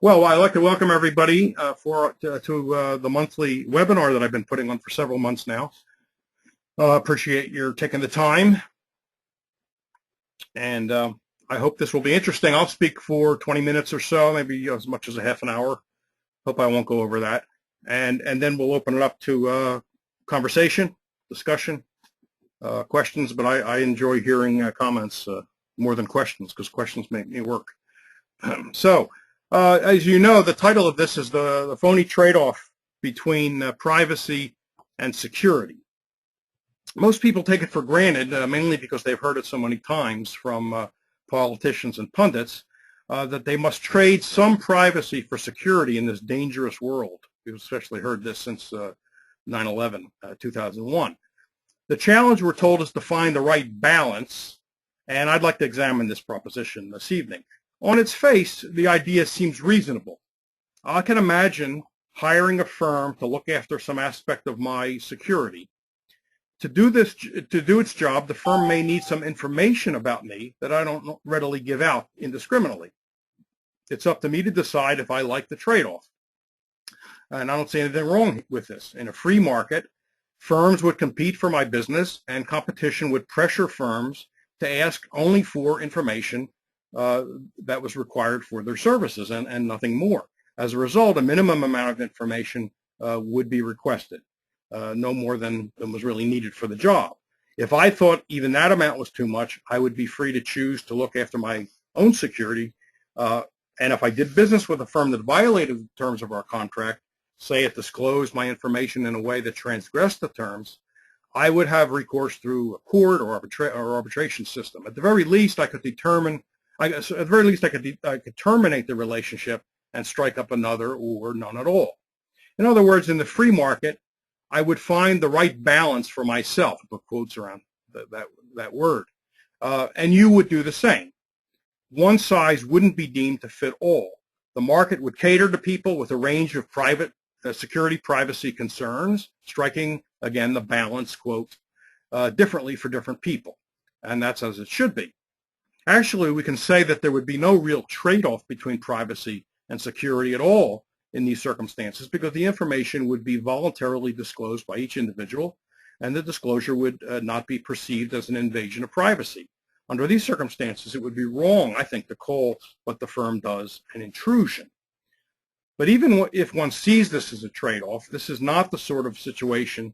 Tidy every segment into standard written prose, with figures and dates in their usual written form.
Well, I'd like to welcome everybody to the monthly webinar that I've been putting on for several months now. Appreciate your taking the time, and I hope this will be interesting. I'll speak for 20 minutes or so, maybe as much as a half an hour. Hope I won't go over that, and then we'll open it up to conversation, discussion, questions. But I enjoy hearing comments more than questions, because questions make me work. So. As you know, the title of this is the phony trade-off between privacy and security. Most people take it for granted, mainly because they've heard it so many times from politicians and pundits, that they must trade some privacy for security in this dangerous world. We've especially heard this since 9/11, 2001. The challenge, we're told, is to find the right balance, and I'd like to examine this proposition this evening. On its face, the idea seems reasonable. I can imagine hiring a firm to look after some aspect of my security. To do its job, the firm may need some information about me that I don't readily give out indiscriminately. It's up to me to decide if I like the trade-off. And I don't see anything wrong with this. In a free market, firms would compete for my business, and competition would pressure firms to ask only for information that was required for their services and nothing more. As a result, a minimum amount of information would be requested, no more than was really needed for the job. If I thought even that amount was too much, I would be free to choose to look after my own security. And if I did business with a firm that violated the terms of our contract, say it disclosed my information in a way that transgressed the terms, I would have recourse through a court or arbitration system. At the very least, I could determine I could terminate the relationship and strike up another, or none at all. In other words, in the free market, I would find the right balance for myself, put quotes around that word, and you would do the same. One size wouldn't be deemed to fit all. The market would cater to people with a range of private security privacy concerns, striking, again, the balance, quote, differently for different people, and that's as it should be. Actually, we can say that there would be no real trade-off between privacy and security at all in these circumstances, because the information would be voluntarily disclosed by each individual, and the disclosure would not be perceived as an invasion of privacy. Under these circumstances, it would be wrong, I think, to call what the firm does an intrusion. But even if one sees this as a trade-off, this is not the sort of situation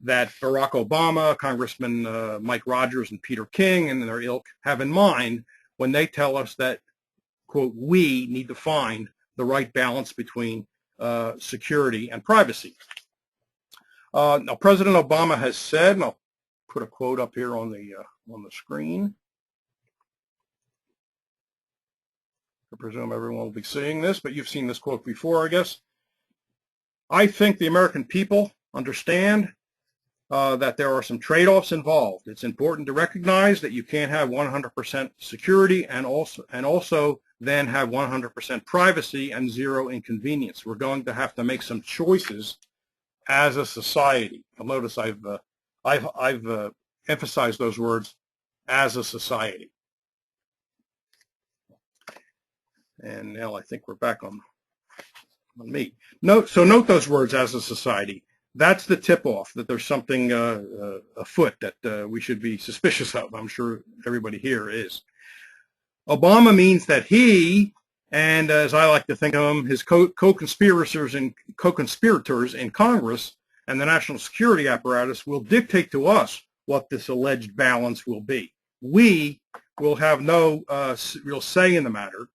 that Barack Obama, Congressman Mike Rogers, and Peter King and their ilk have in mind when they tell us that, quote, we need to find the right balance between security and privacy. Now, President Obama has said, and I'll put a quote up here on the screen. I presume everyone will be seeing this, but you've seen this quote before, I guess. I think the American people understand that there are some trade-offs involved. It's important to recognize that you can't have 100% security and also then have 100% privacy and zero inconvenience. We're going to have to make some choices as a society. You'll notice I've emphasized those words, as a society. And now I think we're back on me. Note those words, as a society. That's the tip-off that there's something afoot that we should be suspicious of. I'm sure everybody here is. Obama means that he, and as I like to think of him, his co-conspirators in Congress and the national security apparatus will dictate to us what this alleged balance will be. We will have no real say in the matter,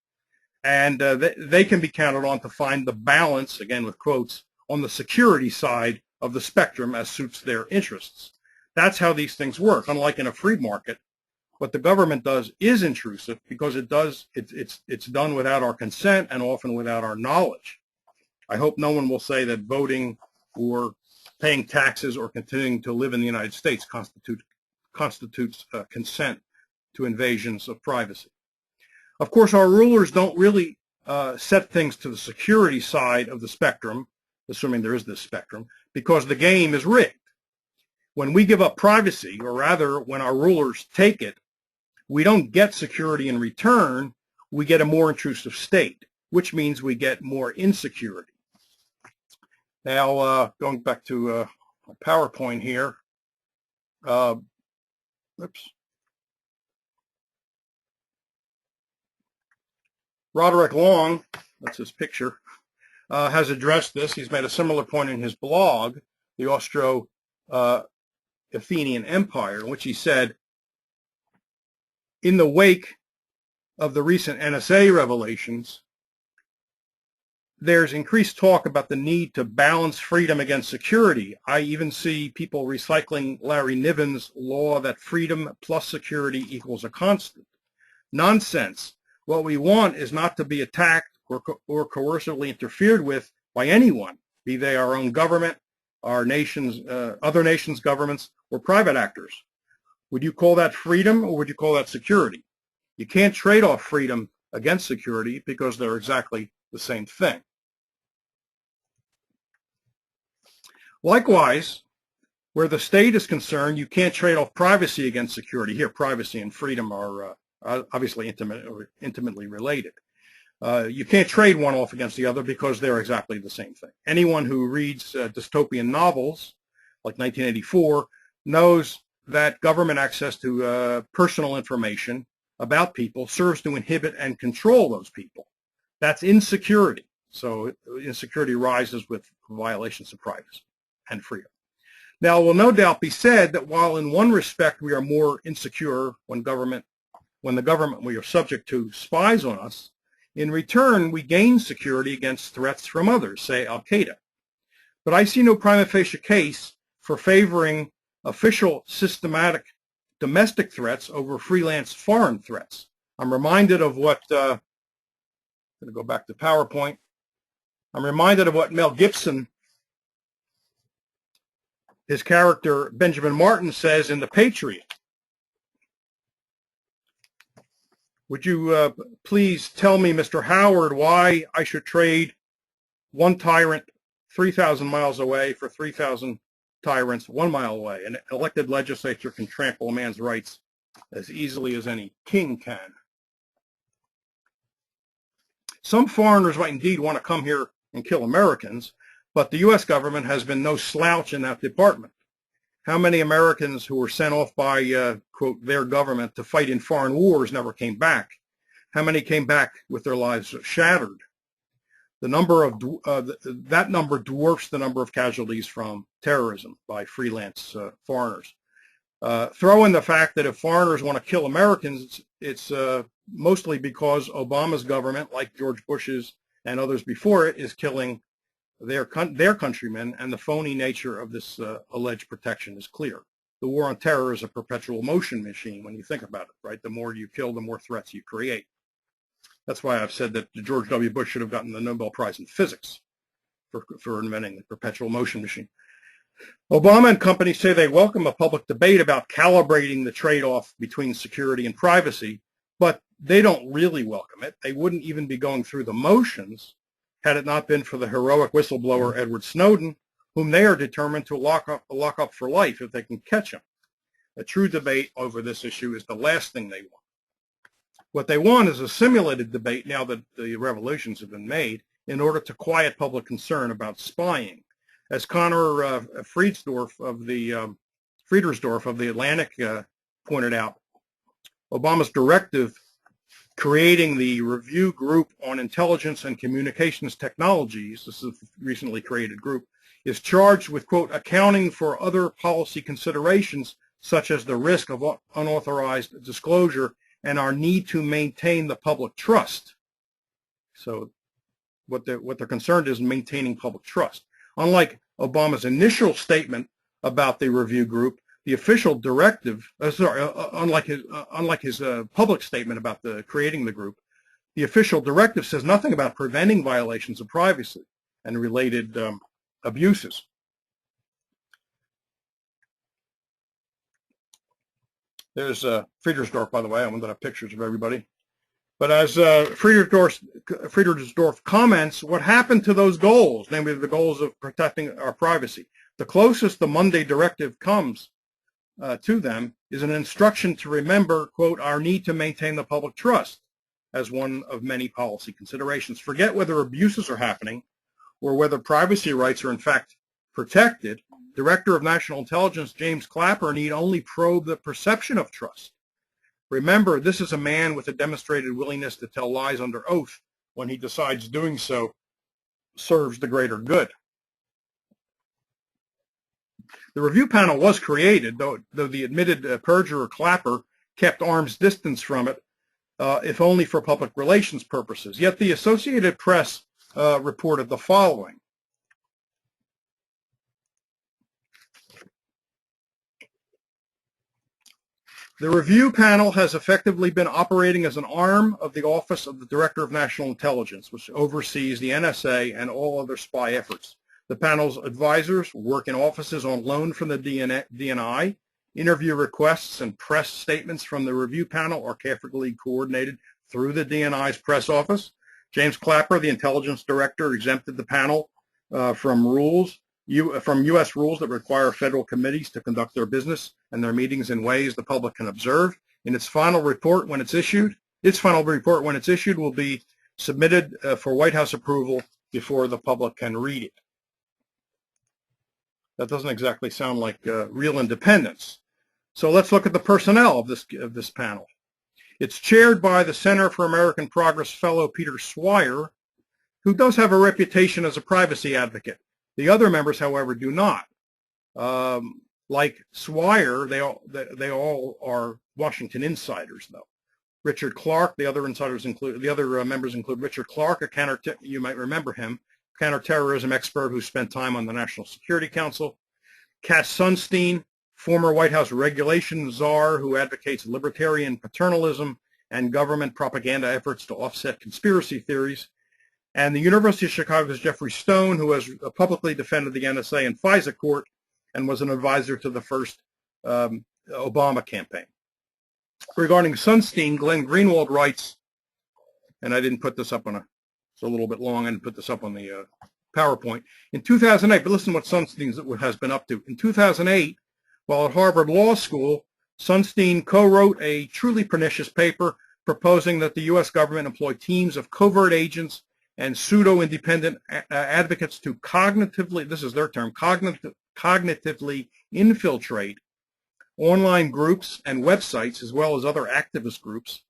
and they can be counted on to find the balance, again with quotes, on the security side of the spectrum as suits their interests. That's how these things work. Unlike in a free market, what the government does is intrusive because it's done without our consent and often without our knowledge. I hope no one will say that voting or paying taxes or continuing to live in the United States constitutes consent to invasions of privacy. Of course, our rulers don't really set things to the security side of the spectrum, assuming there is this spectrum, because the game is rigged. When we give up privacy, or rather when our rulers take it, we don't get security in return, we get a more intrusive state. which means we get more insecurity. Now, going back to PowerPoint here. Oops. Roderick Long, that's his picture, has addressed this. He's made a similar point in his blog, The Austro-Athenian Empire, in which he said, in the wake of the recent NSA revelations, there's increased talk about the need to balance freedom against security. I even see people recycling Larry Niven's law that freedom plus security equals a constant. Nonsense. What we want is not to be attacked or coercively interfered with by anyone, be they our own government, our nation's, other nations' governments, or private actors. Would you call that freedom, or would you call that security? You can't trade off freedom against security because they're exactly the same thing. Likewise, where the state is concerned, you can't trade off privacy against security. Here, privacy and freedom are obviously intimately related. You can't trade one off against the other because they're exactly the same thing. Anyone who reads dystopian novels, like 1984, knows that government access to personal information about people serves to inhibit and control those people. That's insecurity. So insecurity rises with violations of privacy and freedom. Now, it will no doubt be said that while in one respect we are more insecure when the government we are subject to spies on us, in return we gain security against threats from others, say Al-Qaeda. But I see no prima facie case for favoring official systematic domestic threats over freelance foreign threats. I'm reminded of what, I'm going to go back to PowerPoint. I'm reminded of what Mel Gibson, his character Benjamin Martin, says in The Patriot. Would you please tell me, Mr. Howard, why I should trade one tyrant 3,000 miles away for 3,000 tyrants 1 mile away? An elected legislature can trample a man's rights as easily as any king can. Some foreigners might indeed want to come here and kill Americans, but the U.S. government has been no slouch in that department. How many Americans who were sent off by, quote, their government to fight in foreign wars never came back? How many came back with their lives shattered? The number of that number dwarfs the number of casualties from terrorism by freelance foreigners. Throw in the fact that if foreigners want to kill Americans, it's mostly because Obama's government, like George Bush's and others before it, is killing their countrymen, and the phony nature of this alleged protection is clear. The war on terror is a perpetual motion machine when you think about it, right? The more you kill, the more threats you create. That's why I've said that George W. Bush should have gotten the Nobel Prize in Physics for inventing the perpetual motion machine. Obama and company say they welcome a public debate about calibrating the trade-off between security and privacy, but they don't really welcome it. They wouldn't even be going through the motions had it not been for the heroic whistleblower Edward Snowden, whom they are determined to lock up for life if they can catch him. A true debate over this issue is the last thing they want. What they want is a simulated debate now that the revelations have been made in order to quiet public concern about spying. As Connor Friedersdorf of the Atlantic pointed out, Obama's directive creating the Review Group on Intelligence and Communications Technologies, this is a recently created group, is charged with, quote, accounting for other policy considerations such as the risk of unauthorized disclosure and our need to maintain the public trust. So what they're concerned is maintaining public trust. Unlike Obama's initial statement about the review group, the official directive, unlike his public statement about creating the group, the official directive says nothing about preventing violations of privacy and related abuses. There's Friedersdorf, by the way. I wanted to have pictures of everybody. But as Friedersdorf comments, what happened to those goals, namely the goals of protecting our privacy? The closest the Monday directive comes to them is an instruction to remember, quote, our need to maintain the public trust. as one of many policy considerations. Forget whether abuses are happening or whether privacy rights are in fact protected. Director of National Intelligence James Clapper need only probe the perception of trust. Remember, this is a man with a demonstrated willingness to tell lies under oath when he decides doing so serves the greater good. The review panel was created, though the admitted perjurer Clapper kept arm's distance from it, if only for public relations purposes. Yet the Associated Press reported the following. The review panel has effectively been operating as an arm of the Office of the Director of National Intelligence, which oversees the NSA and all other spy efforts. The panel's advisors work in offices on loan from the DNI. Interview requests and press statements from the review panel are carefully coordinated through the DNI's press office. James Clapper, the intelligence director, exempted the panel from U.S. rules that require federal committees to conduct their business and their meetings in ways the public can observe. In its final report, when it's issued, will be submitted for White House approval before the public can read it. That doesn't exactly sound like real independence. So let's look at the personnel of this panel. It's chaired by the Center for American Progress fellow Peter Swire, who does have a reputation as a privacy advocate. The other members, however, do not. Like Swire, they all are Washington insiders, though. Richard Clarke, the other members include Richard Clarke, you might remember him, counterterrorism expert who spent time on the National Security Council. Cass Sunstein, former White House regulation czar who advocates libertarian paternalism and government propaganda efforts to offset conspiracy theories. And the University of Chicago's Jeffrey Stone, who has publicly defended the NSA in FISA court and was an advisor to the first Obama campaign. Regarding Sunstein, Glenn Greenwald writes, and I didn't put this up it's a little bit long, I didn't put this up on the PowerPoint. In 2008, but listen to what Sunstein has been up to. In 2008, while at Harvard Law School, Sunstein co-wrote a truly pernicious paper proposing that the U.S. government employ teams of covert agents and pseudo-independent advocates to cognitively, this is their term, cognitively infiltrate online groups and websites, as well as other activist groups,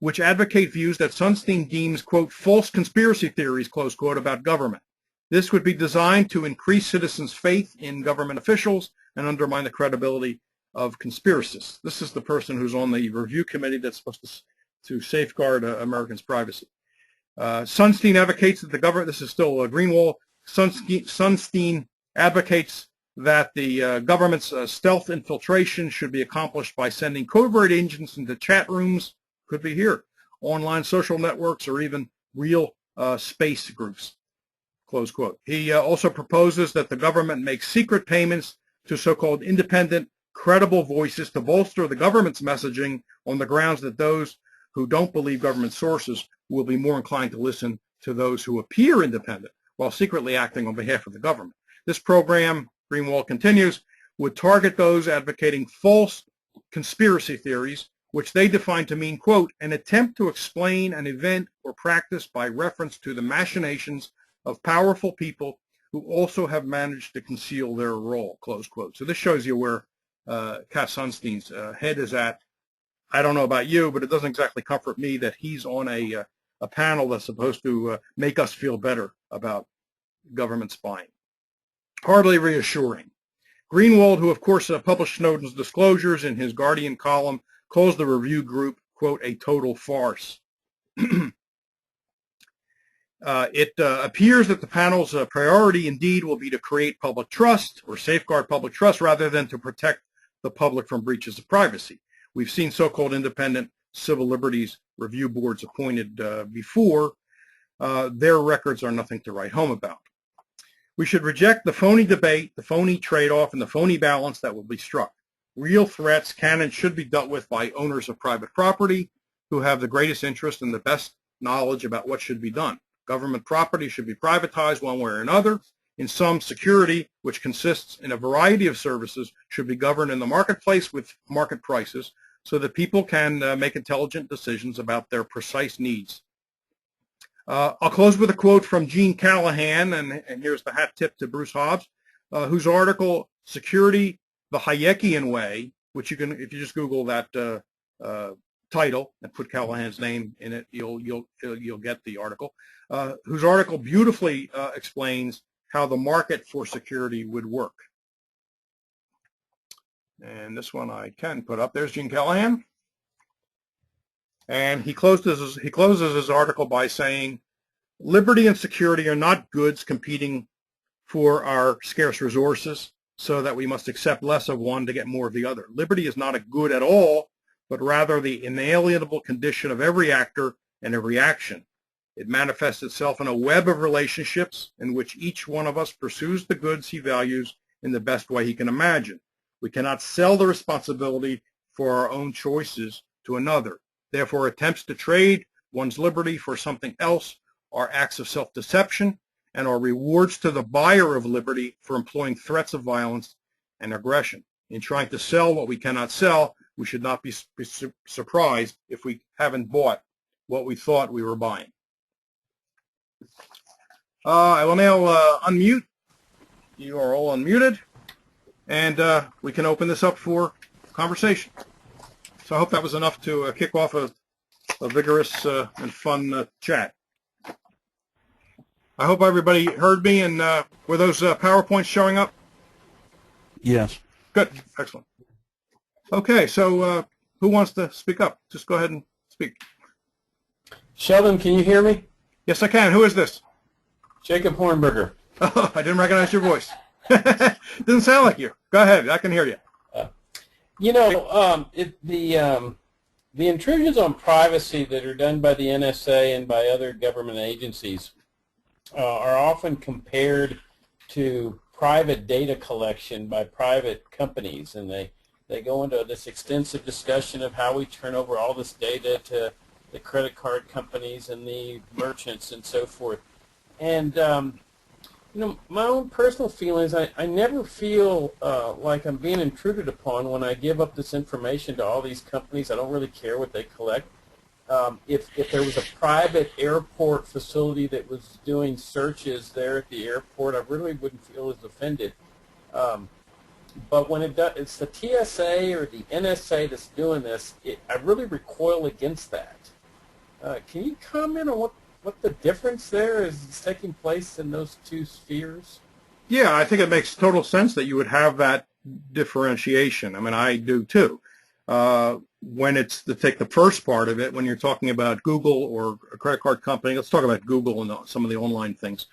which advocate views that Sunstein deems, quote, false conspiracy theories, close quote, about government. This would be designed to increase citizens' faith in government officials and undermine the credibility of conspiracists. This is the person who's on the review committee that's supposed to safeguard Americans' privacy. Sunstein advocates that the government, this is still Greenwald, Sunstein advocates that the government's stealth infiltration should be accomplished by sending covert agents into chat rooms, could be here, online social networks, or even real space groups, close quote. He also proposes that the government make secret payments to so-called independent, credible voices to bolster the government's messaging on the grounds that those who don't believe government sources will be more inclined to listen to those who appear independent while secretly acting on behalf of the government. This program, Greenwald continues, would target those advocating false conspiracy theories, which they define to mean, quote, an attempt to explain an event or practice by reference to the machinations of powerful people who also have managed to conceal their role, close quote. So this shows you where Cass Sunstein's head is at. I don't know about you, but it doesn't exactly comfort me that he's on a panel that's supposed to make us feel better about government spying. Hardly reassuring. Greenwald, who of course published Snowden's disclosures in his Guardian column, calls the review group, quote, a total farce. It appears that the panel's priority indeed will be to create public trust or safeguard public trust rather than to protect the public from breaches of privacy. We've seen so-called independent civil liberties review boards appointed before. Their records are nothing to write home about. We should reject the phony debate, the phony trade-off, and the phony balance that will be struck. Real threats can and should be dealt with by owners of private property who have the greatest interest and the best knowledge about what should be done. Government property should be privatized one way or another. In sum, security, which consists in a variety of services, should be governed in the marketplace with market prices so that people can make intelligent decisions about their precise needs. I'll close with a quote from Gene Callahan, and here's the hat tip to Bruce Hobbs, whose article, Security the Hayekian Way, which you can, if you just Google that title and put Callahan's name in it, you'll get the article, whose article beautifully explains how the market for security would work. And this one I can put up. There's Gene Callahan. And he closes his article by saying, liberty and security are not goods competing for our scarce resources, so that we must accept less of one to get more of the other. Liberty is not a good at all, but rather the inalienable condition of every actor and every action. It manifests itself in a web of relationships in which each one of us pursues the goods he values in the best way he can imagine. We cannot sell the responsibility for our own choices to another. Therefore, attempts to trade one's liberty for something else are acts of self-deception and are rewards to the buyer of liberty for employing threats of violence and aggression. In trying to sell what we cannot sell, we should not be surprised if we haven't bought what we thought we were buying. I will now unmute. You are all unmuted, and we can open this up for conversation. So I hope that was enough to kick off a vigorous and fun chat. I hope everybody heard me, and were those PowerPoints showing up? Yes. Good. Excellent. Okay, so who wants to speak up? Just go ahead and speak. Sheldon, can you hear me? Yes, I can. Who is this? Jacob Hornberger. Oh, I didn't recognize your voice. Didn't sound like you. Go ahead. I can hear you. You know, the intrusions on privacy that are done by the NSA and by other government agencies are often compared to private data collection by private companies, and they go into this extensive discussion of how we turn over all this data to the credit card companies and the merchants and so forth. And you know, my own personal feelings, I never feel like I'm being intruded upon when I give up this information to all these companies. I don't really care what they collect. If there was a private airport facility that was doing searches there at the airport, I really wouldn't feel as offended. But when it's the TSA or the NSA that's doing this, I really recoil against that. Can you comment on what the difference there is taking place in those two spheres? Yeah, I think it makes total sense that you would have that differentiation. I mean, I do too. When it's to take the first part of it, when you're talking about Google or a credit card company, let's talk about Google and some of the online things.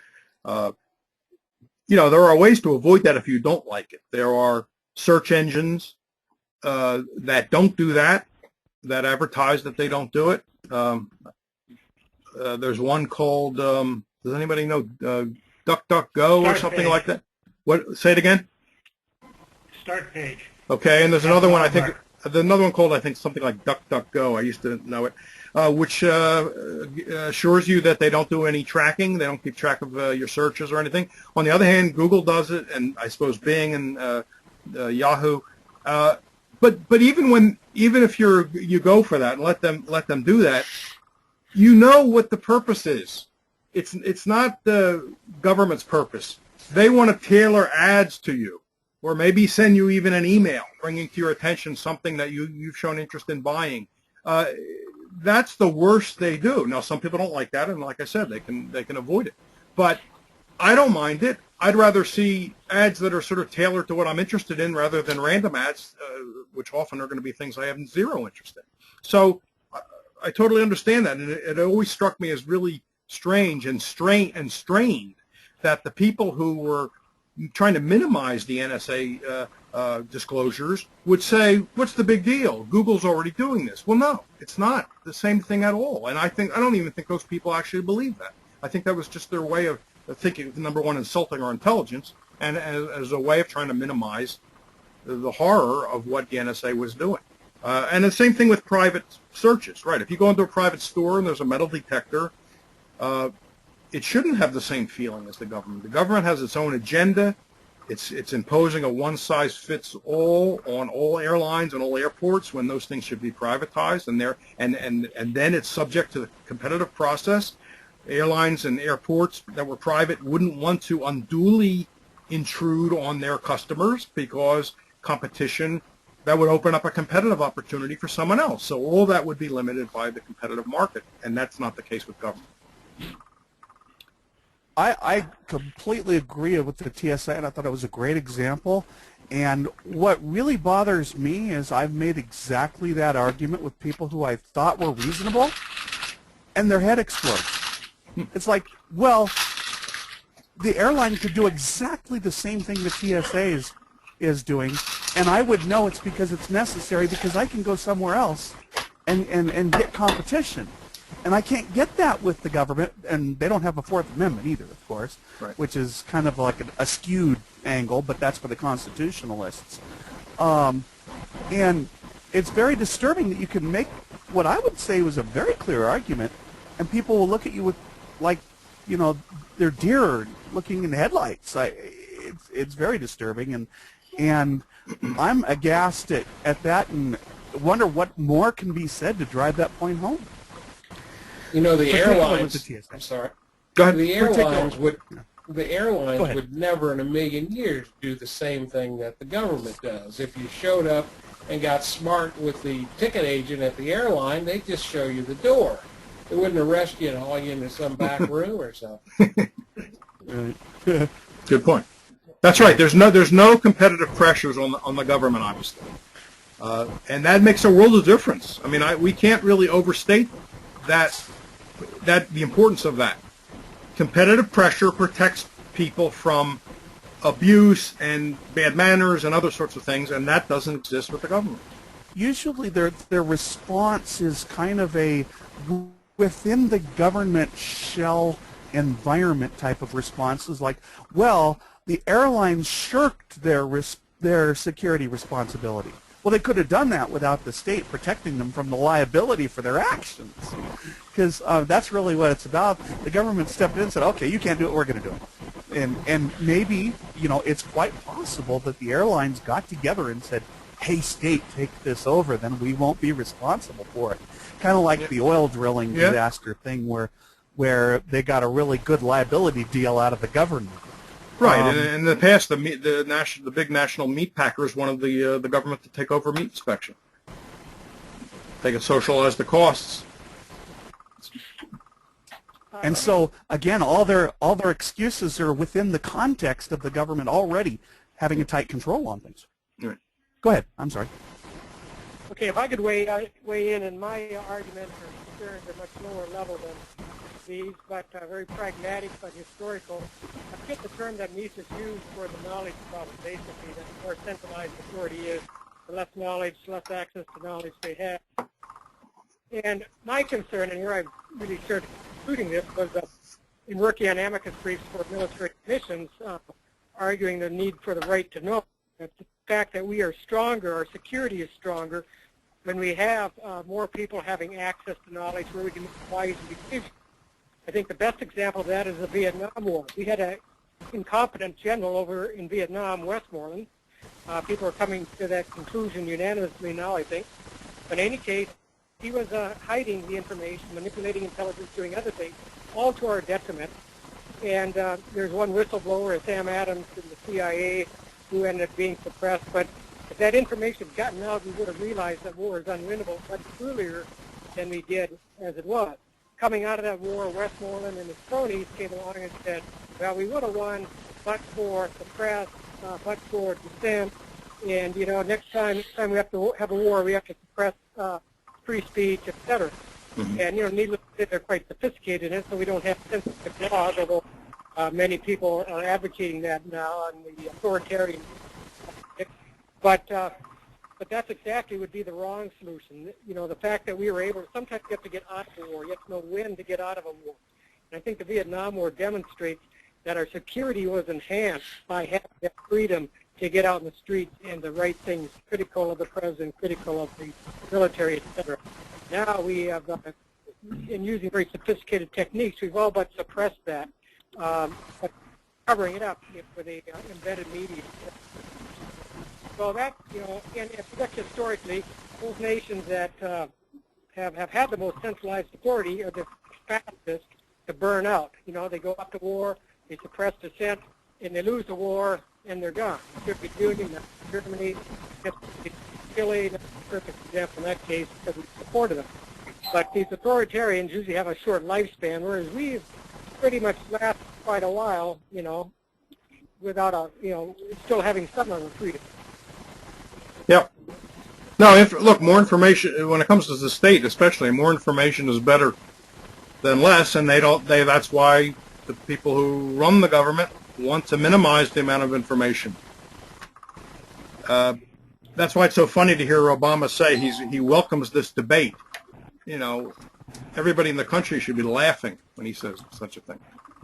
You know, there are ways to avoid that if you don't like it. There are search engines that don't do that, that advertise that they don't do it. There's one called, does anybody know DuckDuckGo or something like that? What? Say it again? Start page. Okay, and there's another one, I think, another one called, I think, something like DuckDuckGo. I used to know it, which assures you that they don't do any tracking. They don't keep track of your searches or anything. On the other hand, Google does it, and I suppose Bing and Yahoo. But even if you go for that and let them do that, you know what the purpose is. It's not the government's purpose. They want to tailor ads to you, or maybe send you even an email bringing to your attention something that you've shown interest in buying. That's the worst they do. Now, some people don't like that, and like I said, they can avoid it. But I don't mind it. I'd rather see ads that are sort of tailored to what I'm interested in rather than random ads, which often are going to be things I have zero interest in. So I totally understand that, and it always struck me as really strange and strained that the people who were trying to minimize the NSA disclosures would say, what's the big deal? Google's already doing this. Well, no, it's not the same thing at all. And I don't even think those people actually believe that. I think that was just their way of thinking, number one, insulting our intelligence, and as a way of trying to minimize the horror of what the NSA was doing. And the same thing with private searches, right? If you go into a private store and there's a metal detector, it shouldn't have the same feeling as the government. The government has its own agenda. It's imposing a one-size-fits-all on all airlines and all airports when those things should be privatized, and then it's subject to the competitive process. Airlines and airports that were private wouldn't want to unduly intrude on their customers because competition, that would open up a competitive opportunity for someone else. So all that would be limited by the competitive market, and that's not the case with government. I completely agree with the TSA, and I thought it was a great example. And what really bothers me is I've made exactly that argument with people who I thought were reasonable, and their head explodes. It's like, well, the airline could do exactly the same thing the TSA is doing, and I would know it's because it's necessary because I can go somewhere else and get competition. And I can't get that with the government, and they don't have a Fourth Amendment either, of course, right, which is kind of like a skewed angle, but that's for the constitutionalists. And it's very disturbing that you can make what I would say was a very clear argument, and people will look at you with, like, you know, they're deer looking in headlights. It's very disturbing, and I'm aghast at that and wonder what more can be said to drive that point home. You know, the airlines. The I'm sorry. Go ahead. The airlines would never in a million years do the same thing that the government does. If you showed up and got smart with the ticket agent at the airline, they'd just show you the door. They wouldn't arrest you and haul you into some back room or something. Good point. That's right. There's no competitive pressures on the government, obviously, and that makes a world of difference. I mean, we can't really overstate that the importance of that. Competitive pressure protects people from abuse and bad manners and other sorts of things, and that doesn't exist with the government. Usually their response is kind of a within the government shell environment type of responses, like, well, the airlines shirked their security responsibility. Well, they could have done that without the state protecting them from the liability for their actions, because that's really what it's about. The government stepped in and said, okay, you can't do it, we're going to do it. And maybe, you know, it's quite possible that the airlines got together and said, hey, state, take this over, then we won't be responsible for it. Kind of like the oil drilling disaster thing where they got a really good liability deal out of the government. Right, and in the past, the big national meat packers wanted the government to take over meat inspection. They could socialize the costs. And so, again, all their excuses are within the context of the government already having a tight control on things. Right. Go ahead. I'm sorry. Okay, if I could weigh in, and my arguments or concerns are much lower level than these, but very pragmatic but historical. I forget the term that Mises used for the knowledge problem, basically, that the more centralized authority is, the less knowledge, less access to knowledge they have. And my concern, and here I've really started including this, was in working on amicus briefs for military commissions, arguing the need for the right to know. The fact that we are stronger, our security is stronger, when we have more people having access to knowledge where we can make wise decisions. I think the best example of that is the Vietnam War. We had an incompetent general over in Vietnam, Westmoreland. People are coming to that conclusion unanimously now, I think. But in any case, he was hiding the information, manipulating intelligence, doing other things, all to our detriment. And there's one whistleblower, Sam Adams, in the CIA, who ended up being suppressed. But if that information had gotten out, we would have realized that war is unwinnable much earlier than we did as it was. Coming out of that war, Westmoreland and his cronies came along and said, well, we would have won but for the press, but for dissent, and, you know, next time we have to have a war, we have to suppress free speech, etc. Mm-hmm. And, you know, needless to say, they're quite sophisticated in it, so we don't have sensitive laws, although many people are advocating that now on the authoritarian. But that's exactly would be the wrong solution. You know, the fact that we were able to, sometimes you have to get out of a war. You have to know when to get out of a war. And I think the Vietnam War demonstrates that our security was enhanced by having that freedom to get out in the streets and the right things, critical of the president, critical of the military, etc. Now we have, in using very sophisticated techniques, we've all but suppressed that. But covering it up with the embedded media. So that, and if you look historically, those nations that have had the most centralized authority are the fastest to burn out. They go up to war, they suppress dissent, and they lose the war, and they're gone. Soviet Union, Germany, Chile, that's a perfect example in that case because we supported them. But these authoritarians usually have a short lifespan, whereas we pretty much last quite a while, without still having some of the freedom. Yep. No, look, more information, when it comes to the state especially, more information is better than less, and that's why the people who run the government want to minimize the amount of information. That's why it's so funny to hear Obama say he welcomes this debate. Everybody in the country should be laughing when he says such a thing.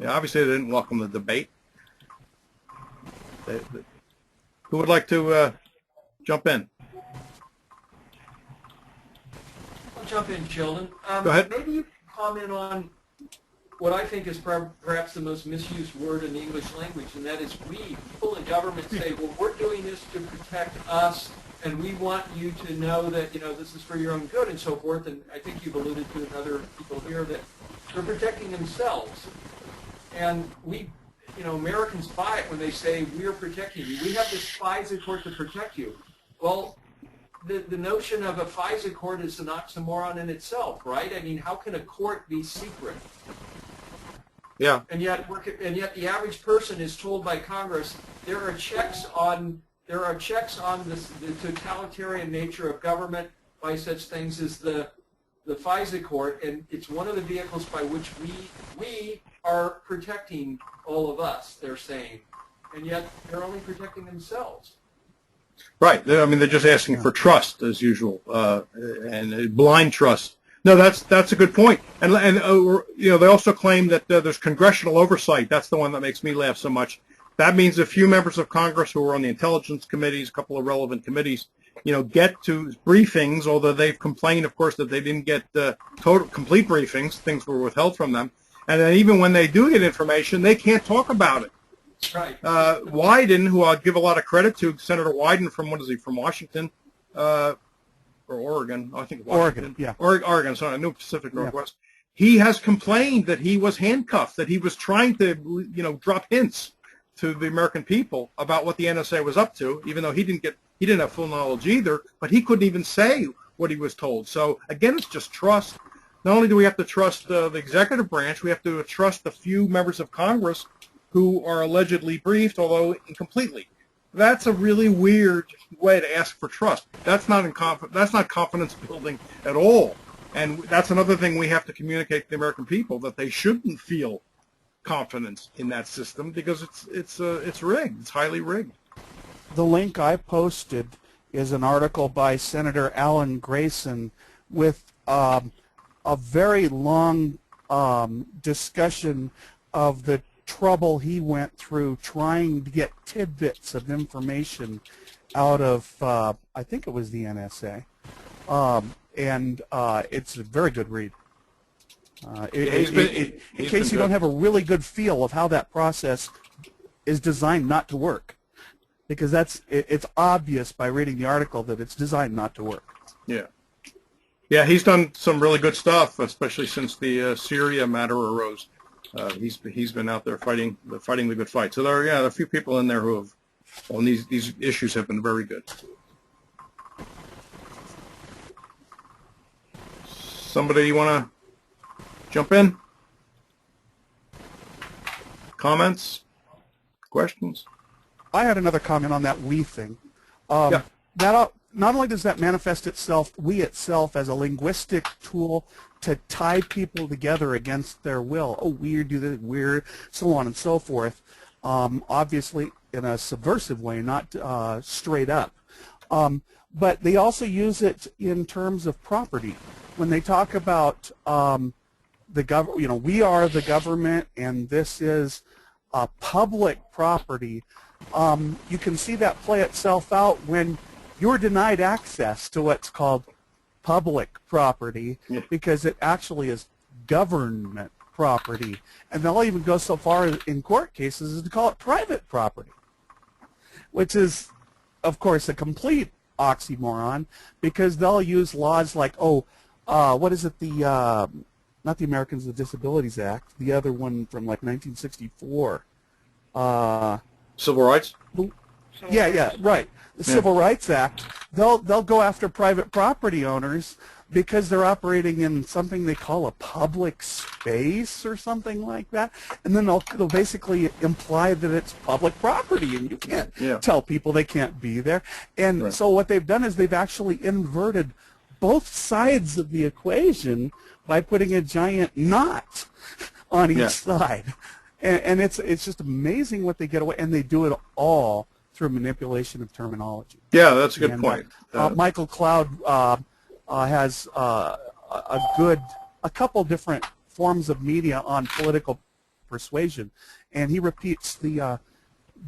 Obviously they didn't welcome the debate. Who would like to jump in? I'll jump in, Sheldon. Go ahead. Maybe you can comment on what I think is perhaps the most misused word in the English language, and that is we. People in government say, well, we're doing this to protect us, and we want you to know that, this is for your own good and so forth. And I think you've alluded to, and other people here, that they're protecting themselves. And we, Americans buy it when they say, we're protecting you. We have this FISA court to protect you. Well, the notion of a FISA court is an oxymoron in itself, right? I mean, how can a court be secret? Yeah. And yet the average person is told by Congress there are checks on the totalitarian nature of government by such things as the FISA court, and it's one of the vehicles by which we are protecting all of us, they're saying. And yet they're only protecting themselves. Right. I mean, they're just asking for trust as usual, and blind trust. No, that's a good point. And they also claim that there's congressional oversight. That's the one that makes me laugh so much. That means a few members of Congress who are on the intelligence committees, a couple of relevant committees, get to briefings, although they've complained, of course, that they didn't get complete briefings. Things were withheld from them. And then even when they do get information, they can't talk about it. Right. Wyden, who I'll give a lot of credit to, Senator Wyden from Washington, or Oregon, I think Washington. Oregon, yeah. Oregon, sorry, New Pacific Northwest. Yeah. He has complained that he was handcuffed, that he was trying to, drop hints to the American people about what the NSA was up to, even though he didn't have full knowledge either, but he couldn't even say what he was told. So again, it's just trust. Not only do we have to trust the executive branch, we have to trust the few members of Congress who are allegedly briefed, although incompletely. That's a really weird way to ask for trust. That's not confidence building at all. And that's another thing we have to communicate to the American people, that they shouldn't feel confidence in that system because it's rigged. It's highly rigged. The link I posted is an article by Senator Alan Grayson with a very long discussion of the trouble he went through trying to get tidbits of information out of, I think it was the NSA, and it's a very good read. In case you don't have a really good feel of how that process is designed not to work, because it's obvious by reading the article that it's designed not to work. Yeah. Yeah, he's done some really good stuff, especially since the Syria matter arose. He's been out there fighting the good fight. So there are a few people in there who have, well, these issues have been very good. Somebody you want to jump in? Comments? Questions? I had another comment on that we thing. Yeah. Not only does that manifest itself as a linguistic tool to tie people together against their will. Oh, we're do this, we're so on and so forth. Obviously in a subversive way, not straight up. But they also use it in terms of property. When they talk about we are the government and this is public property, you can see that play itself out when you're denied access to what's called public property, because it actually is government property. And they'll even go so far in court cases as to call it private property, which is, of course, a complete oxymoron, because they'll use laws like, what is it, not the Americans with Disabilities Act, the other one from like 1964. Civil rights? Yeah, right. The Civil Rights Act. They'll go after private property owners because they're operating in something they call a public space or something like that, and then they'll basically imply that it's public property, and you can't tell people they can't be there. And so what they've done is they've actually inverted both sides of the equation by putting a giant knot on each side. And it's just amazing what they get away, and they do it all through manipulation of terminology. Yeah, that's a good point. Michael Cloud has a couple different forms of media on political persuasion, and he repeats the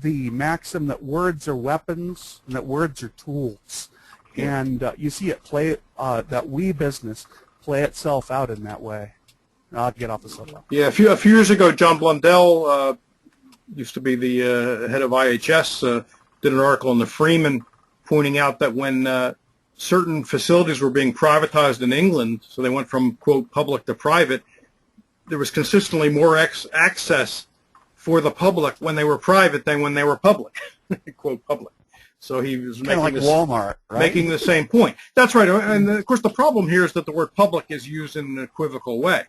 maxim that words are weapons and that words are tools. And you see it play, that we business play itself out in that way. I'll get off the soapbox. Yeah, a few years ago, John Blundell, used to be the head of IHS, did an article in the Freeman pointing out that when certain facilities were being privatized in England, so they went from, quote, public to private, there was consistently more access for the public when they were private than when they were public, quote, public. So he was making like Walmart, right? Making the same point. That's right. And, of course, the problem here is that the word public is used in an equivocal way.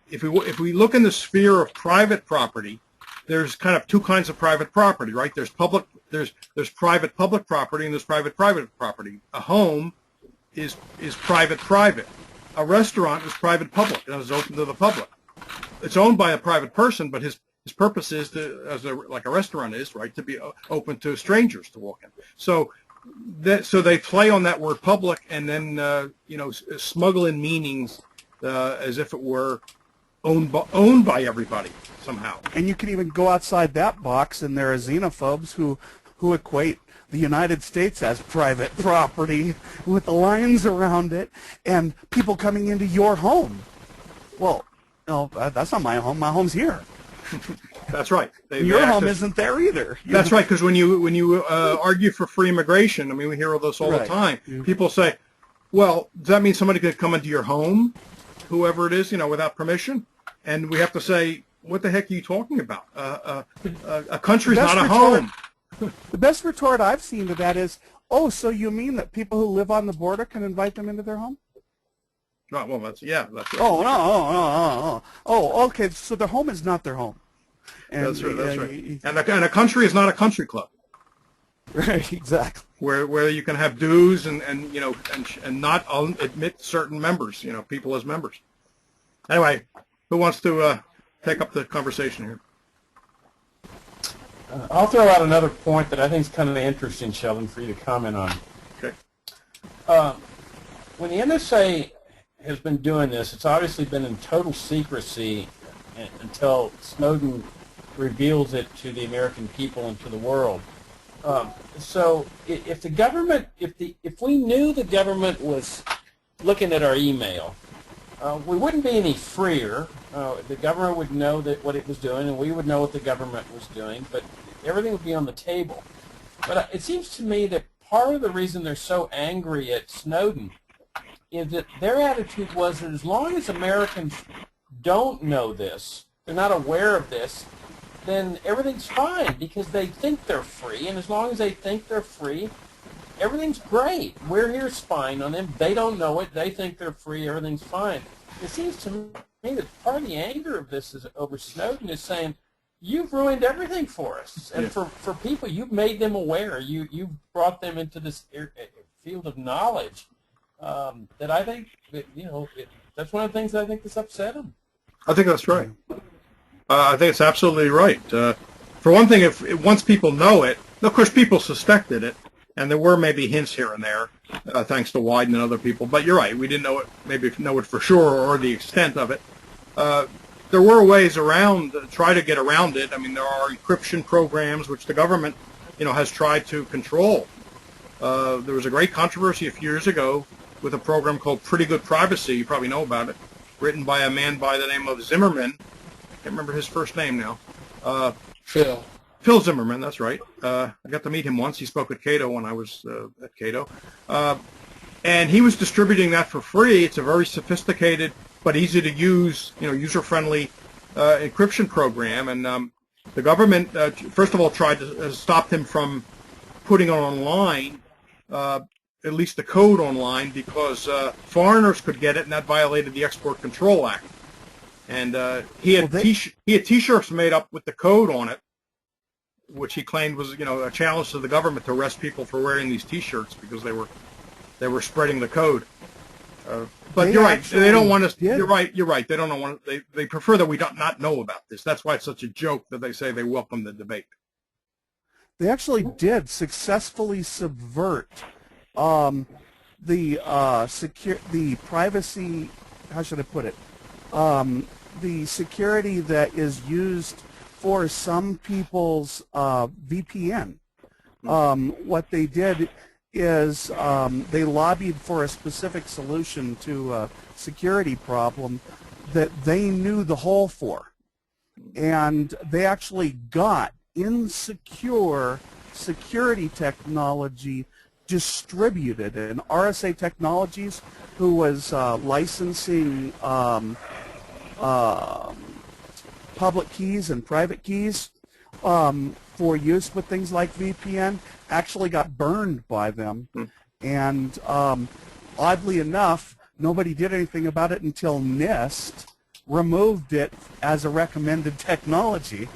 If we look in the sphere of private property, there's kind of two kinds of private property, right? There's private public property, and there's private property. A home is private. A restaurant is private public, and is open to the public. It's owned by a private person, but his purpose is to, like a restaurant is, right, to be open to strangers to walk in. So they play on that word public, and then smuggle in meanings as if it were owned by everybody somehow. And you can even go outside that box, and there are xenophobes who equate the United States as private property with the lines around it, and people coming into your home. Well, no, that's not my home. My home's here. That's right. Your home isn't there either. That's right, because when you argue for free immigration, I mean, we hear all this all the time. People say, well, does that mean somebody could come into your home, whoever it is, without permission? And we have to say, what the heck are you talking about? A country's not a home. The best retort I've seen to that is, oh, so you mean that people who live on the border can invite them into their home? No, well, that's right. Oh, no. Oh, okay, so their home is not their home. And, that's right. And a country is not a country club. Right, exactly. Where you can have dues and not admit certain members, people as members. Anyway, who wants to take up the conversation here? I'll throw out another point that I think is kind of interesting, Sheldon, for you to comment on. Okay. When the NSA has been doing this, it's obviously been in total secrecy until Snowden reveals it to the American people and to the world. So if the government, if we knew the government was looking at our email, we wouldn't be any freer. The government would know what it was doing, and we would know what the government was doing, but everything would be on the table. But it seems to me that part of the reason they're so angry at Snowden is that their attitude was that as long as Americans don't know this, they're not aware of this, then everything's fine because they think they're free, and as long as they think they're free, everything's great. We're here spying on them. They don't know it. They think they're free. Everything's fine. It seems to me that part of the anger of this is over Snowden is saying, you've ruined everything for us. And for people, you've made them aware. You've brought them into this field of knowledge that I think, that's one of the things that I think that's upset them. I think that's right. I think it's absolutely right. For one thing, if once people know it, of course people suspected it, and there were maybe hints here and there, thanks to Wyden and other people. But you're right, we didn't know it for sure or the extent of it. There were ways around, try to get around it. I mean, there are encryption programs which the government, has tried to control. There was a great controversy a few years ago with a program called Pretty Good Privacy. You probably know about it. written by a man by the name of Zimmerman. Can't remember his first name now. Phil Zimmerman, that's right. I got to meet him once. He spoke at Cato when I was at Cato. And he was distributing that for free. It's a very sophisticated but easy to use, user-friendly encryption program. And the government, first of all, tried to stop him from putting it online, at least the code online, because foreigners could get it, and that violated the Export Control Act. And he had T-shirts made up with the code on it, which he claimed was, a challenge to the government to arrest people for wearing these T-shirts because they were spreading the code. But you're right. They don't want us. You're right. They don't want. They prefer that we not know about this. That's why it's such a joke that they say they welcome the debate. They actually did successfully subvert the privacy. How should I put it? The security that is used for some people's VPN. What they did is they lobbied for a specific solution to a security problem that they knew the hole for. And they actually got insecure security technology distributed. And RSA Technologies, who was licensing public keys and private keys for use with things like VPN, actually got burned by them. And oddly enough, nobody did anything about it until NIST removed it as a recommended technology.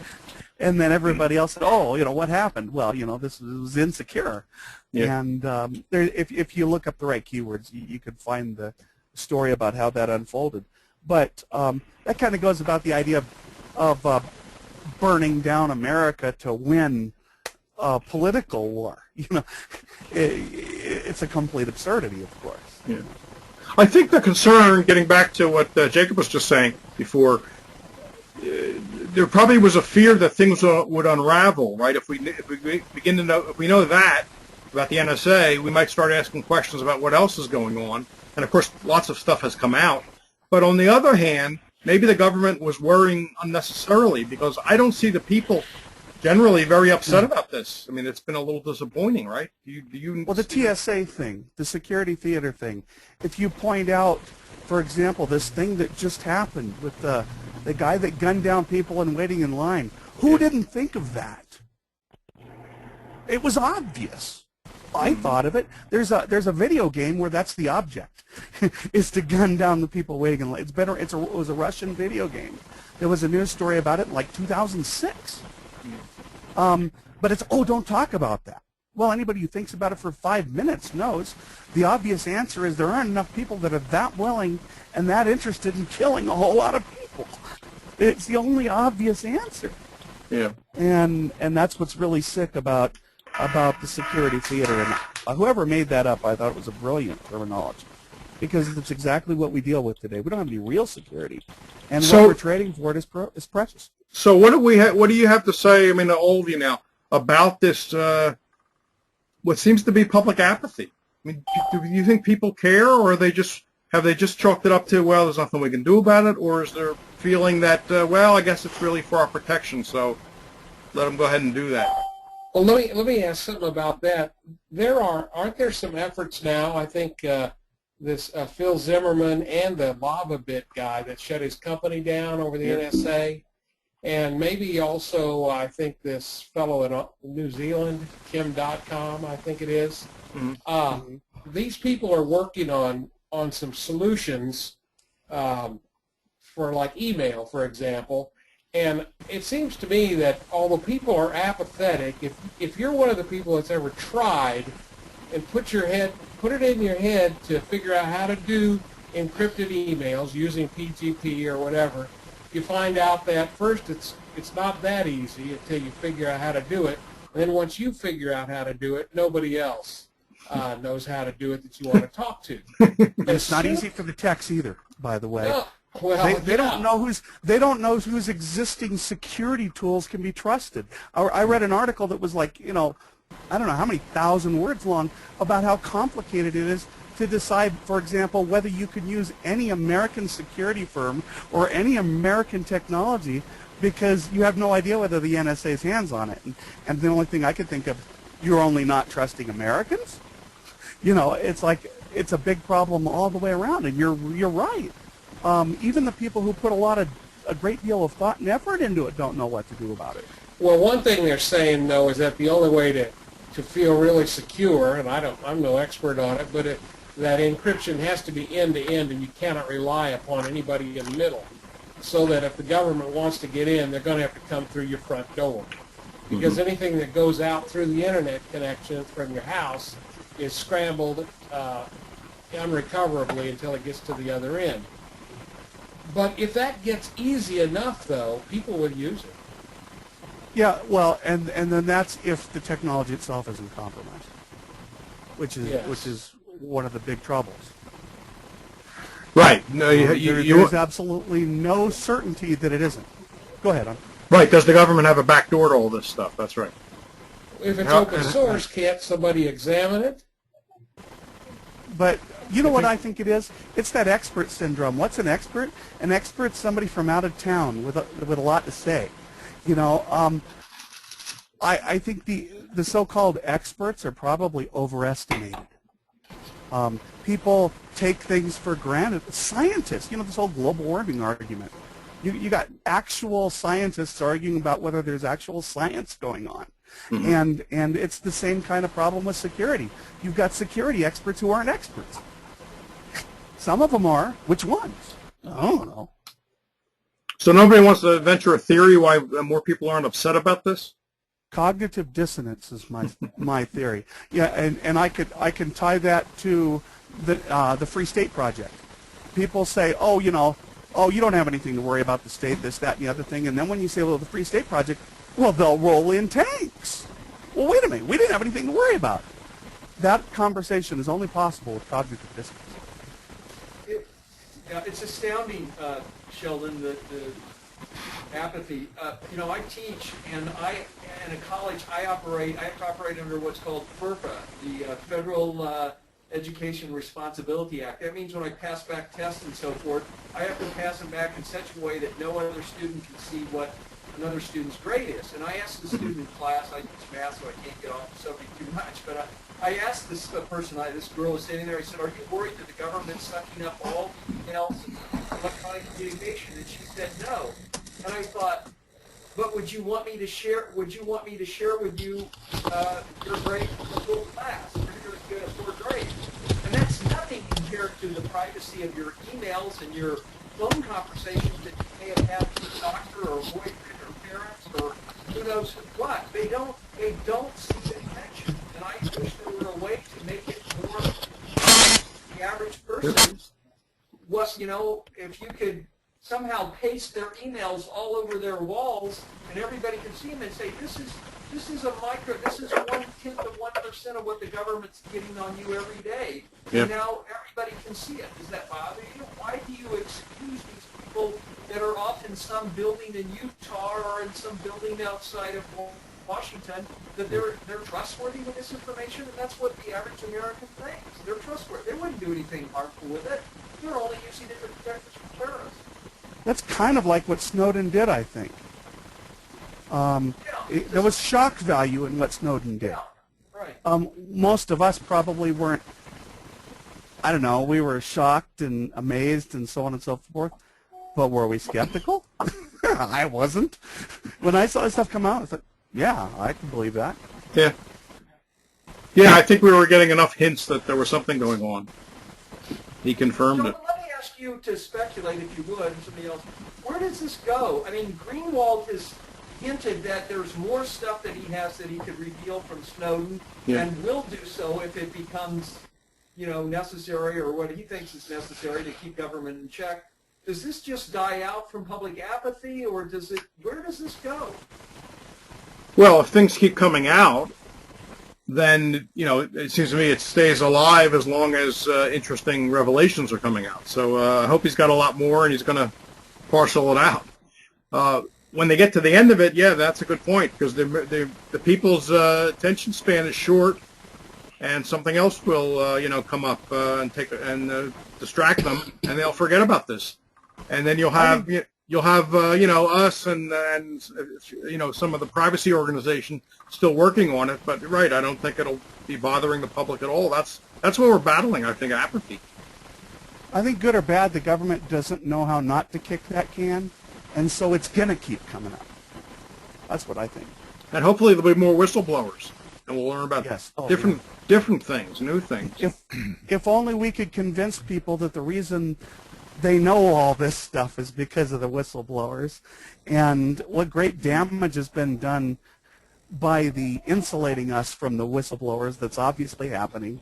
And then everybody else said, oh, what happened? Well, this was insecure. Yeah. And if you look up the right keywords, you could find the story about how that unfolded. But that kind of goes about the idea of burning down America to win a political war. It's a complete absurdity, of course. Yeah. I think the concern, getting back to what Jacob was just saying before, there probably was a fear that things would unravel, right? If we begin to know, if we know that about the NSA, we might start asking questions about what else is going on. And of course, lots of stuff has come out. But on the other hand, maybe the government was worrying unnecessarily, because I don't see the people generally very upset about this. I mean, it's been a little disappointing, right? Well, the TSA thing, the security theater thing, if you point out, for example, this thing that just happened with the guy that gunned down people and waiting in line, who didn't think of that? It was obvious. I thought of it. There's a video game where that's the object, is to gun down the people waiting in line. It was a Russian video game. There was a news story about it in like 2006. But it's, don't talk about that. Well, anybody who thinks about it for 5 minutes knows the obvious answer is there aren't enough people that are that willing and that interested in killing a whole lot of people. It's the only obvious answer. Yeah. And that's what's really sick about the security theater. And whoever made that up, I thought it was a brilliant terminology, because it's exactly what we deal with today. We don't have any real security, and what we're trading for it is precious. So what do you have to say, to all of you now, about this, what seems to be public apathy? Do you think people care, or have they just chalked it up to, well, there's nothing we can do about it, or is there a feeling that, I guess it's really for our protection, so let them go ahead and do that? Well, let me ask something about that. Aren't there some efforts now? I think this Phil Zimmerman and the LavaBit guy that shut his company down over the NSA, and maybe also I think this fellow in New Zealand, Kim.com, I think it is. Mm-hmm. These people are working on some solutions for like email, for example. And it seems to me that although people are apathetic, if you're one of the people that's ever tried and put it in your head to figure out how to do encrypted emails using PGP or whatever, you find out that first it's not that easy until you figure out how to do it. And then once you figure out how to do it, nobody else knows how to do it that you want to talk to. It's not easy for the techs either, by the way. No. Well, they don't know whose existing security tools can be trusted. I read an article that was like, I don't know how many thousand words long about how complicated it is to decide, for example, whether you can use any American security firm or any American technology, because you have no idea whether the NSA's hands on it. And the only thing I could think of, you're only not trusting Americans? It's like it's a big problem all the way around, and you're right. Even the people who put a great deal of thought and effort into it don't know what to do about it. Well, one thing they're saying, though, is that the only way to feel really secure, and I'm no expert on it, but that encryption has to be end-to-end, and you cannot rely upon anybody in the middle, so that if the government wants to get in, they're going to have to come through your front door. Because anything that goes out through the internet connection from your house is scrambled unrecoverably until it gets to the other end. But if that gets easy enough, though, people would use it. Yeah, well, and then that's if the technology itself isn't compromised, which is one of the big troubles. Right. No, there's absolutely no certainty that it isn't. Go ahead. Right. Does the government have a back door to all this stuff? That's right. If it's open source, can't somebody examine it? But you know what I think it is? It's that expert syndrome. What's an expert? An expert's somebody from out of town with a lot to say. I think the so-called experts are probably overestimated. People take things for granted. Scientists, this whole global warming argument. You got actual scientists arguing about whether there's actual science going on. Mm-hmm. And it's the same kind of problem with security. You've got security experts who aren't experts. Some of them are. Which ones? I don't know. So nobody wants to venture a theory why more people aren't upset about this? Cognitive dissonance is my theory. Yeah, and I can tie that to the Free State Project. People say, you don't have anything to worry about the state, this, that, and the other thing. And then when you say, well, the Free State Project, well, they'll roll in tanks. Well, wait a minute. We didn't have anything to worry about. That conversation is only possible with cognitive dissonance. It's astounding, Sheldon, the apathy. I teach, and in a college, I have to operate under what's called FFF, the Federal Education Responsibility Act. That means when I pass back tests and so forth, I have to pass them back in such a way that no other student can see what another student's grade is. And I asked the student in class, I teach math, so I can't get off the subject too much, but I asked this person, this girl was standing there, I said, are you worried that the government's sucking up all emails and electronic communication? And she said no. And I thought, but would you want me to share with you your grade from the full class, particularly if you had a poor grade? And that's nothing compared to the privacy of your emails and your phone conversations that you may have had with a doctor or a boyfriend or parents or who knows what. They don't see the connection. And I wish there were a way to make it more the average person was, if you could somehow paste their emails all over their walls and everybody can see them and say, this is 1/10 of 1% of what the government's getting on you every day. Yep. And now everybody can see it. Does that bother you? Why do you excuse these people that are off in some building in Utah or in some building outside of Washington, that they're trustworthy with this information? And that's what the average American thinks. They're trustworthy. They wouldn't do anything harmful with it. They're only using it to protect us from terrorists. That's kind of like what Snowden did, I think. There was shock value in what Snowden did. Yeah, right. Most of us probably weren't, I don't know, we were shocked and amazed and so on and so forth. But were we skeptical? I wasn't. When I saw this stuff come out, I thought, yeah, I can believe that. Yeah. Yeah, I think we were getting enough hints that there was something going on. He confirmed it. Let me ask you to speculate, if you would, and somebody else. Where does this go? I mean, Greenwald has hinted that there's more stuff that he has that he could reveal from Snowden, and will do so if it becomes, necessary, or what he thinks is necessary to keep government in check. Does this just die out from public apathy, or where does this go? Well, if things keep coming out, then, it seems to me it stays alive as long as interesting revelations are coming out. So I hope he's got a lot more and he's going to parcel it out. When they get to the end of it, yeah, that's a good point, because the people's attention span is short, and something else will, come up and distract them, and they'll forget about this, and then you'll have us and some of the privacy organization still working on it. But right, I don't think it'll be bothering the public at all. That's what we're battling. I think apathy. I think good or bad, the government doesn't know how not to kick that can, and so it's going to keep coming up. That's what I think. And hopefully there'll be more whistleblowers, and we'll learn about different things, new things. If only we could convince people that the reason they know all this stuff is because of the whistleblowers, and what great damage has been done by the insulating us from the whistleblowers that's obviously happening.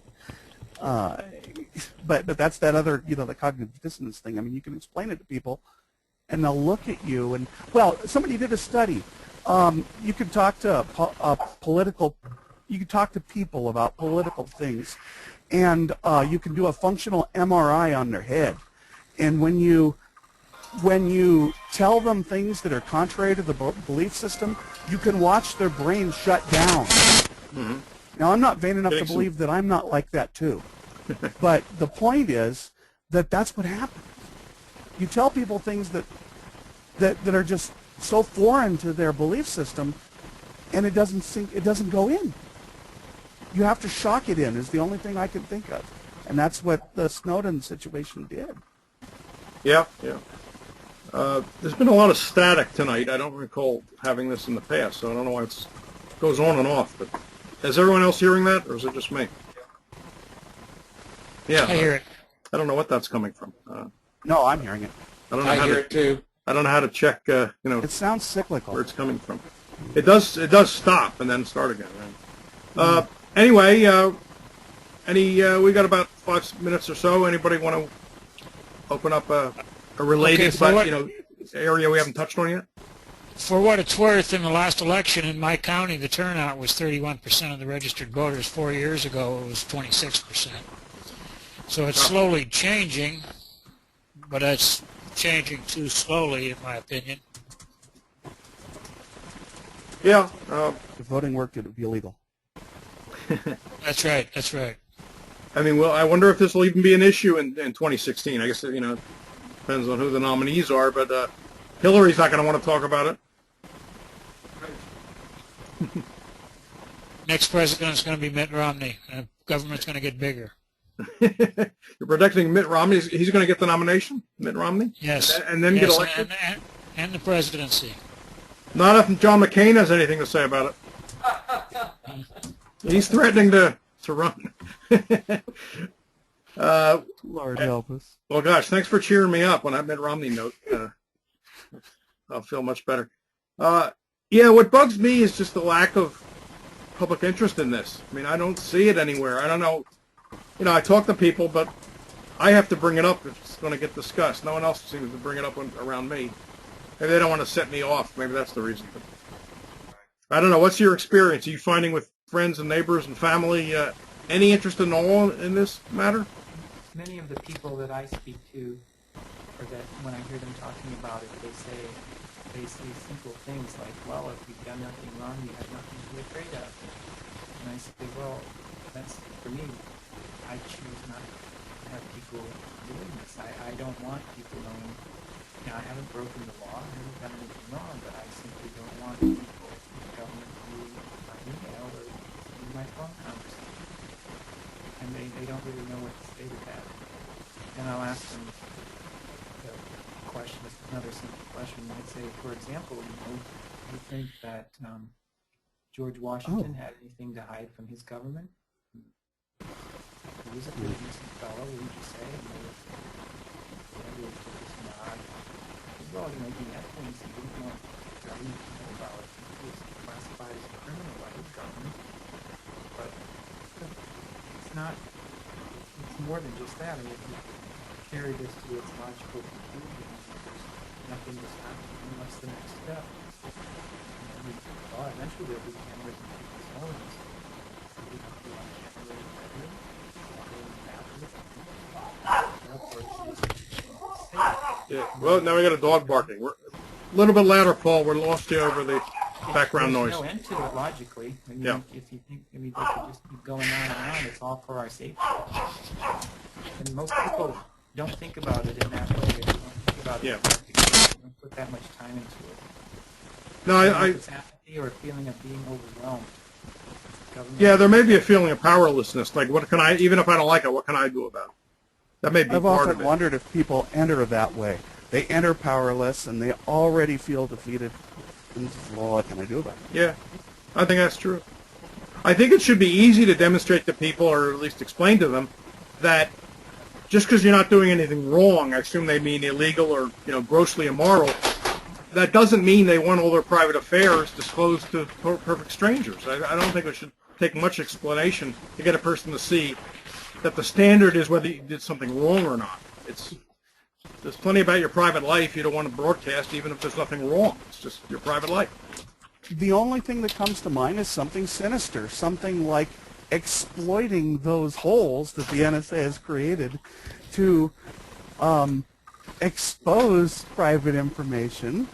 But that's that other, the cognitive dissonance thing. I mean, you can explain it to people, and they'll look at you, and, well, somebody did a study. You can talk to you can talk to people about political things, and you can do a functional MRI on their head. And when you tell them things that are contrary to the belief system, you can watch their brain shut down. Mm-hmm. Now, I'm not vain enough to believe that I'm not like that too. But the point is that that's what happens. You tell people things that are just so foreign to their belief system, and it doesn't go in. You have to shock it in is the only thing I can think of. And that's what the Snowden situation did. Yeah. There's been a lot of static tonight. I don't recall having this in the past, so I don't know why it goes on and off. But is everyone else hearing that, or is it just me? Yeah, I hear it. I don't know what that's coming from. No, I'm hearing it. I hear it too. I don't know how to check. It sounds cyclical. Where it's coming from. It does stop and then start again. Right? Anyway, we got about 5 minutes or so. Anybody want to open up a related, area we haven't touched on yet? For what it's worth, in the last election in my county, the turnout was 31% of the registered voters. 4 years ago, it was 26%. So it's slowly changing, but it's changing too slowly, in my opinion. Yeah. If voting worked, it would be illegal. That's right. That's right. I mean, well, I wonder if this will even be an issue in 2016. I guess, depends on who the nominees are, but Hillary's not going to want to talk about it. Next president is going to be Mitt Romney, and the government's going to get bigger. You're predicting Mitt Romney? He's going to get the nomination, Mitt Romney? Yes. And then get elected? And the presidency. Not if John McCain has anything to say about it. He's threatening to run. Lord help us. Well, gosh, thanks for cheering me up on that Mitt Romney note. I'll feel much better. What bugs me is just the lack of public interest in this. I mean, I don't see it anywhere. I don't know. I talk to people, but I have to bring it up if it's going to get discussed. No one else seems to bring it up around me. Maybe they don't want to set me off. Maybe that's the reason. But I don't know. What's your experience? Are you finding with friends and neighbors and family any interest at all in this matter? Many of the people that I speak to, or that when I hear them talking about it, they say simple things like, well, if you've done nothing wrong, you have nothing to be afraid of. And I say, well, that's, for me, I choose not to have people doing this. I don't want people knowing. I haven't broken the law, I haven't done anything wrong, but I simply don't want people in the government to read my email or read my phone conversation. And they don't really know what to say to that. And I'll ask them the question, another simple question. I'd say, for example, do you think that George Washington had anything to hide from his government? He was a pretty decent fellow, wouldn't you say? And they would just nod. Well, he had things he didn't want the government to know about. He was classified as a criminal by his government. But it's more than just that. I mean, if you carry this to its logical conclusion, there's nothing to stop you. What's the next step? Eventually there'll be cameras in people's homes. So we don't do on camera in the bedroom, or in the bathroom. Yeah. Well, now we got a dog barking. We're a little bit louder, Paul. We're lost you over the background there's noise. no end to it logically. I mean, Yeah. if you think, I mean, they could just keep going on and on. It's all for our safety. And most people don't think about it in that way. They don't think about it. Yeah. They don't put that much time into it. No, I don't know I if it's apathy or a feeling of being overwhelmed. Government- yeah, there may be a feeling of powerlessness. Like, what can I, even if I don't like it, what can I do about it? That may be I've part often of it. wondered if people enter that way. They enter powerless and they already feel defeated. And, well, what can I do about it? Yeah, I think that's true. I think it should be easy to demonstrate to people, or at least explain to them, that just because you're not doing anything wrong, I assume they mean illegal or grossly immoral, that doesn't mean they want all their private affairs disclosed to perfect strangers. I don't think it should take much explanation to get a person to see that the standard is whether you did something wrong or not. There's plenty about your private life you don't want to broadcast, even if there's nothing wrong. It's just your private life. The only thing that comes to mind is something sinister, something like exploiting those holes that the NSA has created to expose private information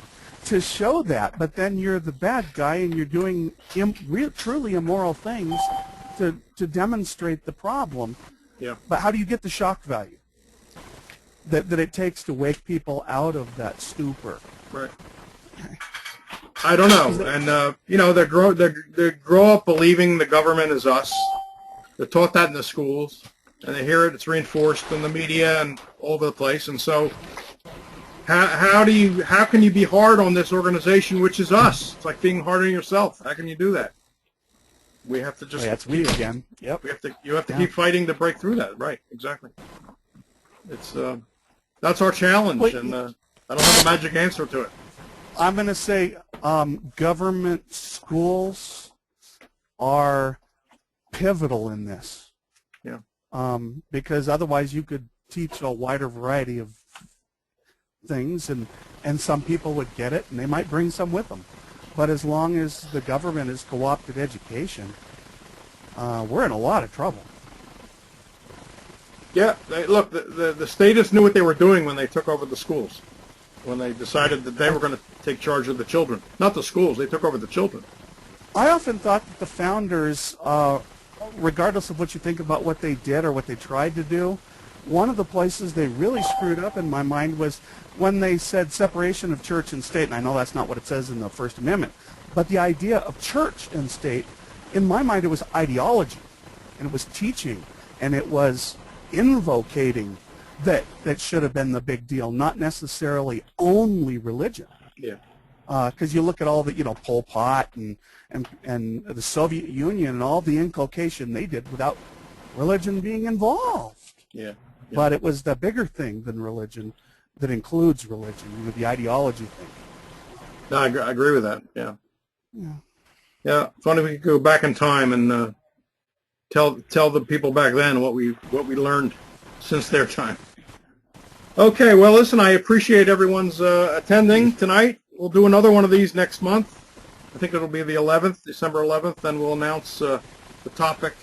to show that. But then you're the bad guy and you're doing truly immoral things to demonstrate the problem. Yeah. But how do you get the shock value that it takes to wake people out of that stupor? Right. I don't know. And, they grow up believing the government is us. They're taught that in the schools. And they hear it. It's reinforced in the media and all over the place. And so how can you be hard on this organization, which is us? It's like being hard on yourself. How can you do that? We have to just... That's we again. Yep. You have to keep fighting to break through that. Right. Exactly. It's that's our challenge. And I don't have a magic answer to it. I'm going to say government schools are pivotal in this. Yeah. Because otherwise you could teach a wider variety of things, and some people would get it, and they might bring some with them. But as long as the government has co-opted education, we're in a lot of trouble. Yeah. Look, the statists knew what they were doing when they took over the schools. When they decided that they were going to take charge of the children. Not the schools, they took over the children. I often thought that the founders, regardless of what you think about what they did or what they tried to do, one of the places they really screwed up in my mind was when they said separation of church and state, and I know that's not what it says in the First Amendment, but the idea of church and state, in my mind it was ideology, and it was teaching, and it was invocating that should have been the big deal, not necessarily only religion. Yeah. Because you look at all the, Pol Pot and the Soviet Union and all the inculcation they did without religion being involved. Yeah. But it was the bigger thing than religion that includes religion, the ideology thing. No, I agree with that. Yeah. Yeah. Yeah. Funny if we could go back in time and tell the people back then what we learned since their time. Okay, well, listen, I appreciate everyone's attending tonight. We'll do another one of these next month. I think it'll be the 11th, December 11th, then we'll announce the topic.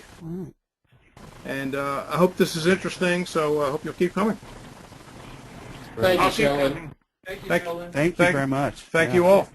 And I hope this is interesting, so I hope you'll keep coming. Thank you, Sheldon. Thank you, Thank- Sheldon. Thank you very much. Thank Yeah. you all.